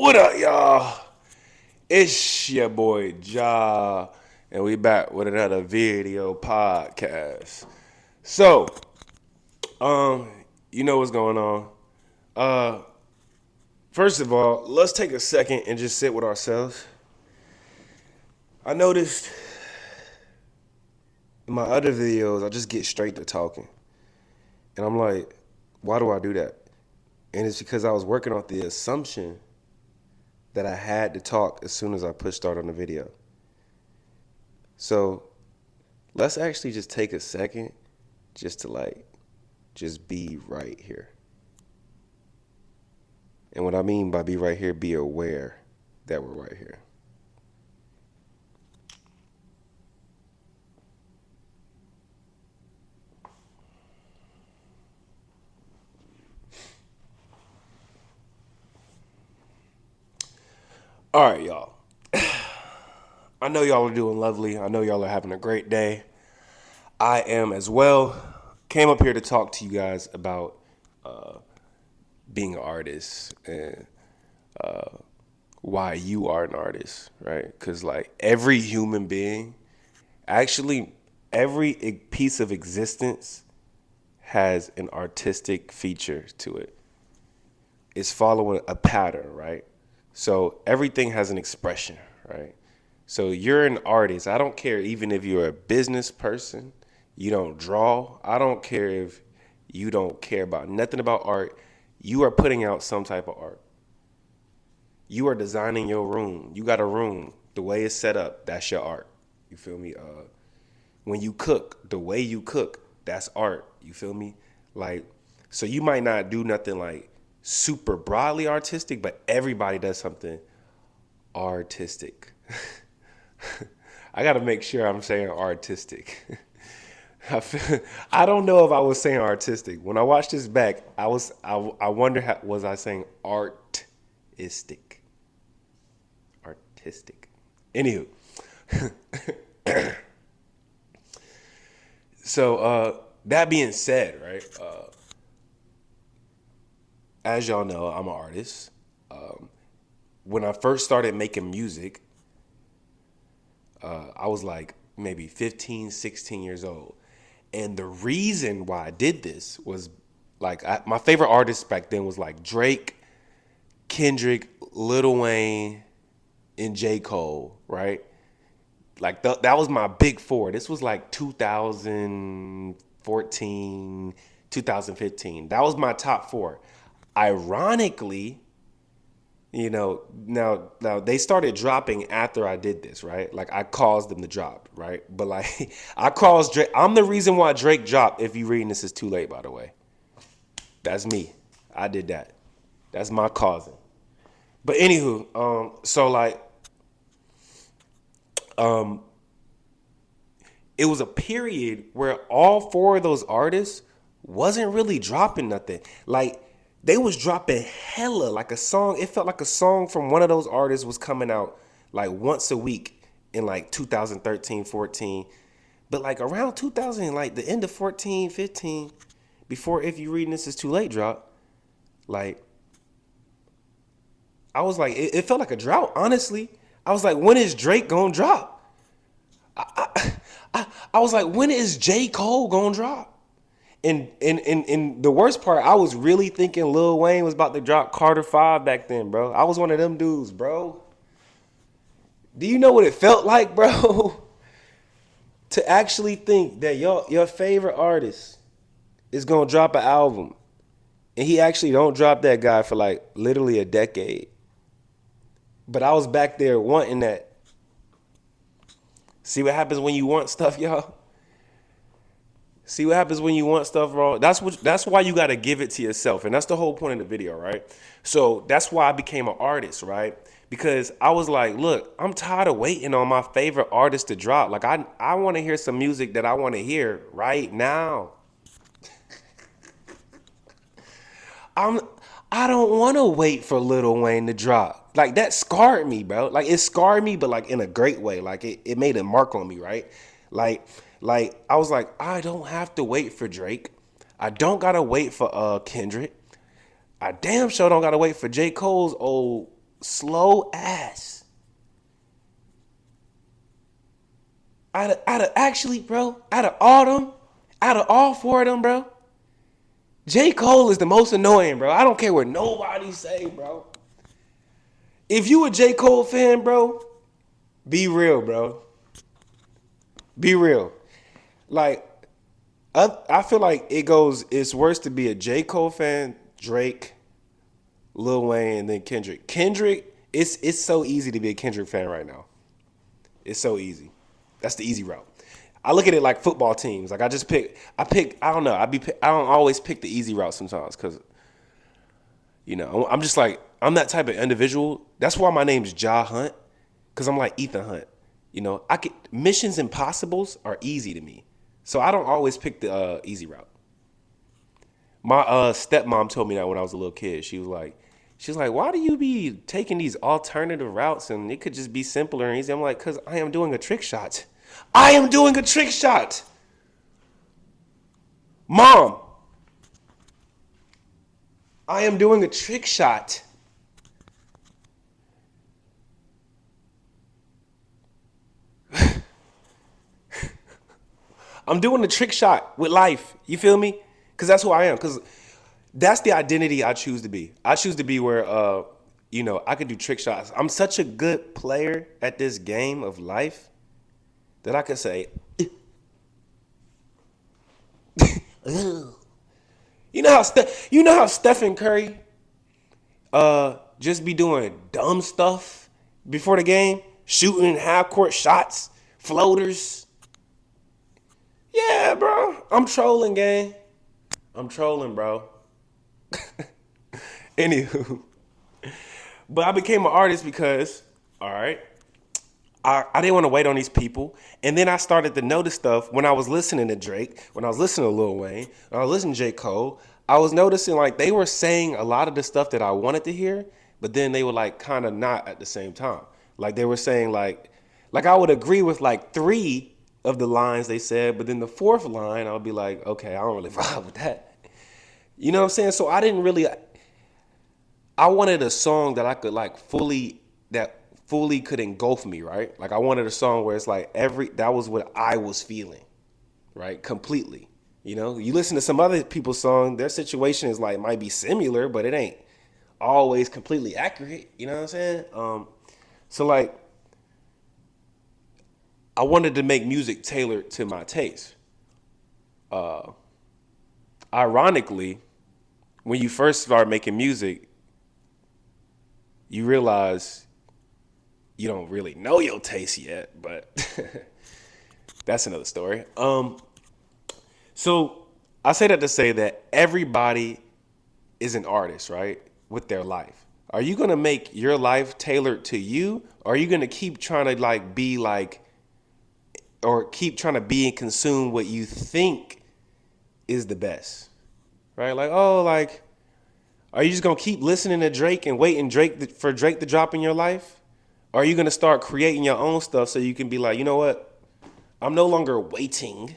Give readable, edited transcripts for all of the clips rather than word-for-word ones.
What up, y'all? It's your boy Ja, and we back with another video podcast. So, um, you know what's going on. Uh, First of all, let's take a second and just sit with ourselves. I noticed in my other videos, I just get straight to talking, and I'm like, why do I do that? And it's because I was working off the assumption that I had to talk as soon as I push start on the video. So let's actually just take a second just to just be right here. And what I mean by be right here, be aware that we're right here. All right, y'all. I know y'all are doing lovely. I know y'all are having a great day. I am as well. Came up here to talk to you guys about being an artist and why you are an artist, right? Because like every human being, actually every piece of existence has an artistic feature to it. It's following a pattern, right? So everything has an expression, right? So you're an artist. I don't care even if you're a business person, you don't draw. I don't care if you don't care about nothing about art. You are putting out some type of art. You are designing your room. You got a room. The way it's set up, that's your art. You feel me? When you cook, the way you cook, that's art. You feel me? Like, so you might not do nothing like super broadly artistic, but everybody does something artistic. I got to make sure I'm saying artistic. I don't know if I was saying artistic. When I watched this back, I wonder was I saying artistic? Artistic. Anywho, so that being said, right? As y'all know, I'm an artist. When I first started making music, I was like maybe 15, 16 years old. And the reason why I did this was like my favorite artists back then was like Drake, Kendrick, Lil Wayne, and J. Cole, right? Like that was my big four. This was like 2014, 2015. That was my top four. Ironically, now they started dropping after I did this, right? Like I caused them to drop, right? But like I caused Drake. I'm the reason why Drake dropped. If you reading this, is too late, by the way. That's me. I did that. That's my causing. But anywho, so like it was a period where all four of those artists wasn't really dropping nothing. Like they was dropping hella like a song. It felt like a song from one of those artists was coming out like once a week in like 2013, 14. But like around 2000, like the end of 14, 15, before If You Reading This Is Too Late drop, like I was like, it felt like a drought, honestly. I was like, when is Drake gonna drop? I was like, when is J. Cole gonna drop? And the worst part, I was really thinking Lil Wayne was about to drop Carter 5 back then, bro. I was one of them dudes, bro. Do you know what it felt like, bro? To actually think that your favorite artist is gonna drop an album. And he actually don't drop that guy for like literally a decade. But I was back there wanting that. See what happens when you want stuff, y'all? See what happens when you want stuff wrong. That's why you gotta give it to yourself. And that's the whole point of the video, right? So that's why I became an artist, right? Because I was like, look, I'm tired of waiting on my favorite artist to drop. Like I wanna hear some music that I wanna hear right now. I'm I don't wanna wait for Lil Wayne to drop. Like that scarred me, bro. Like it scarred me, but like in a great way. Like it made a mark on me, right? Like like I was like, I don't have to wait for Drake. I don't gotta wait for Kendrick. I damn sure don't gotta wait for J. Cole's old slow ass. Actually, bro, out of all four of them, bro, J. Cole is the most annoying, bro. I don't care what nobody say, bro. If you a J. Cole fan, bro, be real, bro. Be real. Like, I feel like it's worse to be a J. Cole fan, Drake, Lil Wayne, and then Kendrick. It's so easy to be a Kendrick fan right now. It's so easy. That's the easy route. I look at it like football teams. Like I don't know. I don't always pick the easy route sometimes because I'm just like I'm that type of individual. That's why my name's Ja.Hunt because I'm like Ethan Hunt. I could missions impossibles are easy to me, so I don't always pick the easy route. My stepmom told me that when I was a little kid. She's like, why do you be taking these alternative routes and it could just be simpler and easy? I'm like, because I am doing a trick shot. I am doing a trick shot. Mom, I am doing a trick shot. I'm doing a trick shot with life. You feel me? Because that's who I am. Because that's the identity I choose to be. I choose to be where, I could do trick shots. I'm such a good player at this game of life that I could say, you know how Stephen Curry just be doing dumb stuff before the game, shooting half court shots, floaters. Yeah, bro. I'm trolling, gang. I'm trolling, bro. Anywho, but I became an artist because, all right, I didn't want to wait on these people. And then I started to notice stuff when I was listening to Drake, when I was listening to Lil Wayne, when I was listening to J. Cole. I was noticing like they were saying a lot of the stuff that I wanted to hear, but then they were like kind of not at the same time. Like they were saying like I would agree with like three of the lines they said, but then the fourth line I would be like, okay, I don't really vibe with that. You know what I'm saying? So I wanted a song that I could like fully could engulf me, right? Like I wanted a song where it's like that was what I was feeling, right? Completely. You listen to some other people's song, their situation is like might be similar, but it ain't always completely accurate. You know what I'm saying? So like I wanted to make music tailored to my taste. Ironically, when you first start making music, you realize you don't really know your taste yet, but that's another story. So I say that to say that everybody is an artist, right? With their life. Are you gonna make your life tailored to you? Or are you gonna keep trying to like be like or keep trying to be and consume what you think is the best? Right? Like, oh, like, are you just gonna keep listening to Drake and waiting for Drake to drop in your life? Or are you gonna start creating your own stuff so you can be like, you know what? I'm no longer waiting.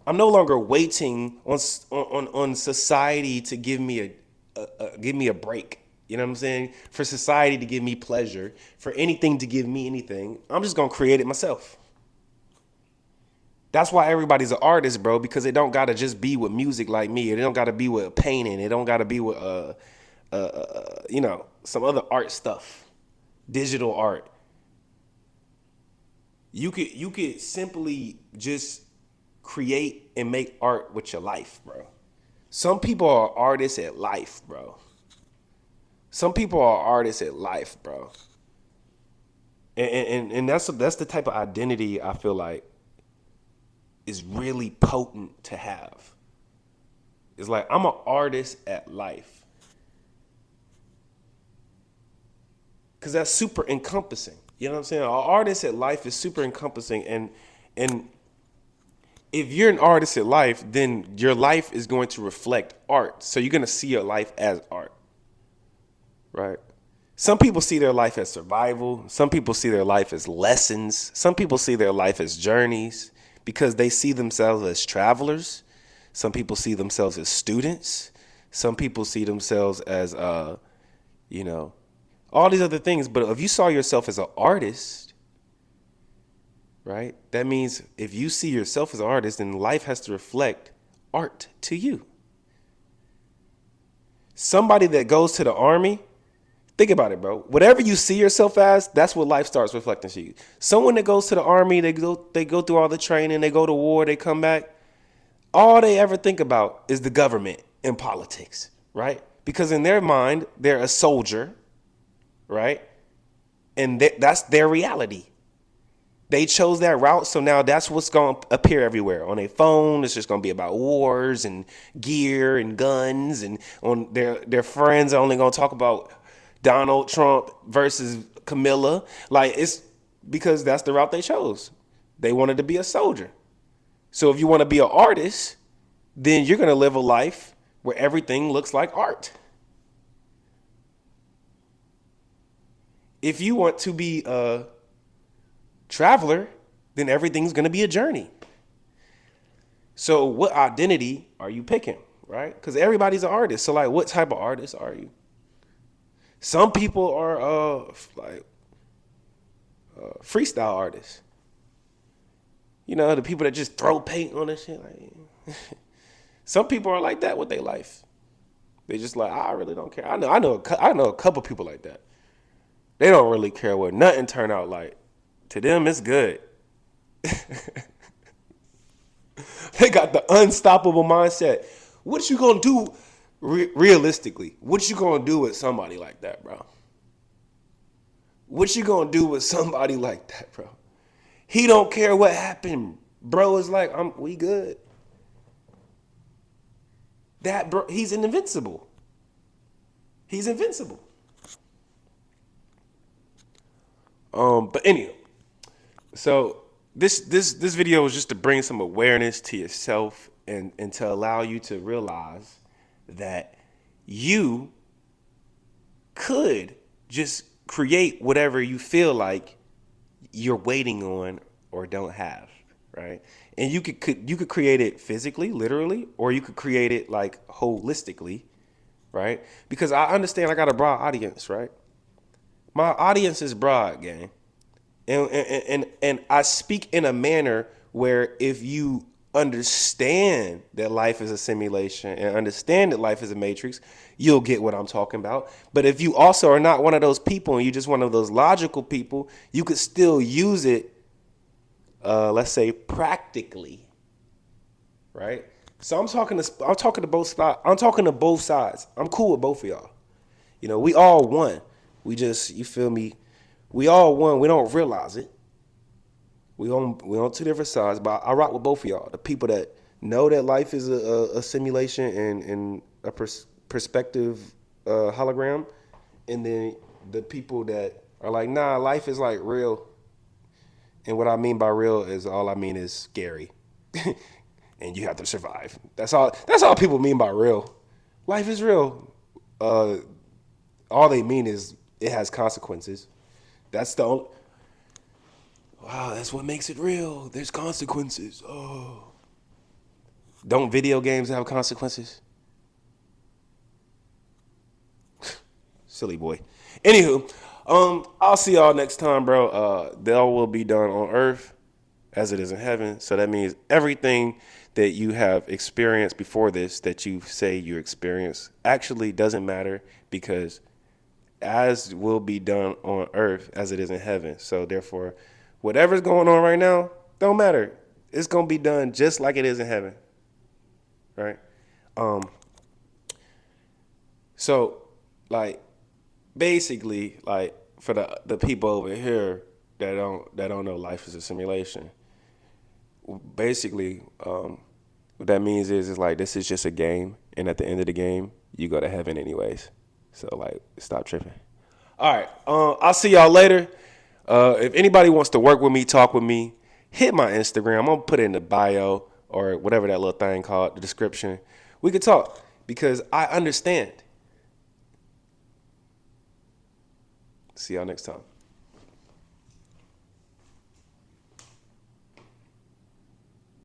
I'm no longer waiting on society to give me a break. You know what I'm saying? For society to give me pleasure, for anything to give me anything, I'm just gonna create it myself. That's why everybody's an artist, bro, because it don't gotta just be with music like me. It don't gotta be with painting. It don't gotta be with some other art stuff, digital art. You could simply just create and make art with your life, bro. Some people are artists at life, bro. Some people are artists at life, bro. And that's the type of identity I feel like is really potent to have. It's like I'm an artist at life. Cause that's super encompassing. You know what I'm saying? An artist at life is super encompassing and if you're an artist at life, then your life is going to reflect art. So you're gonna see your life as art. Right? Some people see their life as survival. Some people see their life as lessons. Some people see their life as journeys because they see themselves as travelers. Some people see themselves as students. Some people see themselves as, you know, all these other things. But if you saw yourself as an artist, right? That means if you see yourself as an artist, then life has to reflect art to you. Somebody that goes to the army, think about it, bro. Whatever you see yourself as, that's what life starts reflecting to you. Someone that goes to the army, they go through all the training, they go to war, they come back. All they ever think about is the government and politics, right? Because in their mind, they're a soldier, right? And that's their reality. They chose that route, so now that's what's going to appear everywhere. On a phone, it's just going to be about wars and gear and guns, and on their friends are only going to talk about Donald Trump versus Camilla. Like, it's because that's the route they chose. They wanted to be a soldier. So if you want to be an artist, then you're going to live a life where everything looks like art. If you want to be a traveler, then everything's going to be a journey. So what identity are you picking, right? Because everybody's an artist. So like, what type of artist are you? Some people are freestyle artists. You know, the people that just throw paint on this shit. Like, some people are like that with their life. They just like, I really don't care. I know a couple people like that. They don't really care what nothing turn out like. To them, it's good. They got the unstoppable mindset. What you gonna do realistically? What you gonna do with somebody like that, bro? What you gonna do with somebody like that, bro? He don't care what happened. Bro is like, we good. That bro, he's invincible. He's invincible. But anyway, so this video was just to bring some awareness to yourself and to allow you to realize that you could just create whatever you feel like you're waiting on or don't have, right? And you could create it physically, literally, or you could create it like holistically, right? Because I understand I got a broad audience, right? My audience is broad, gang. And I speak in a manner where if you understand that life is a simulation and understand that life is a matrix, you'll get what I'm talking about. But if you also are not one of those people and you're just one of those logical people, you could still use it, let's say practically, right? So I'm talking to both sides. I'm talking to both sides. I'm cool with both of y'all. You know, we all one. We just, you feel me? We all one. We don't realize it. We on two different sides, but I rock with both of y'all. The people that know that life is a simulation and a perspective hologram, and then the people that are like, nah, life is like real. And what I mean by real is all I mean is scary, and you have to survive. That's all people mean by real. Life is real. All they mean is it has consequences. That's the only. Wow, that's what makes it real. There's consequences. Oh. Don't video games have consequences? Silly boy. Anywho, I'll see y'all next time, bro. Thou will be done on earth as it is in heaven. So that means everything that you have experienced before this that you say you experienced actually doesn't matter, because as will be done on earth as it is in heaven. So therefore, whatever's going on right now, don't matter. It's going to be done just like it is in heaven. Right? So, like, basically, like, for the people over here that don't know life is a simulation, basically, what that means is like, this is just a game, and at the end of the game, you go to heaven anyways. So, like, stop tripping. All right. I'll see y'all later. If anybody wants to work with me, talk with me, hit my Instagram. I'm going to put it in the bio or whatever that little thing called, the description. We could talk because I understand. See y'all next time.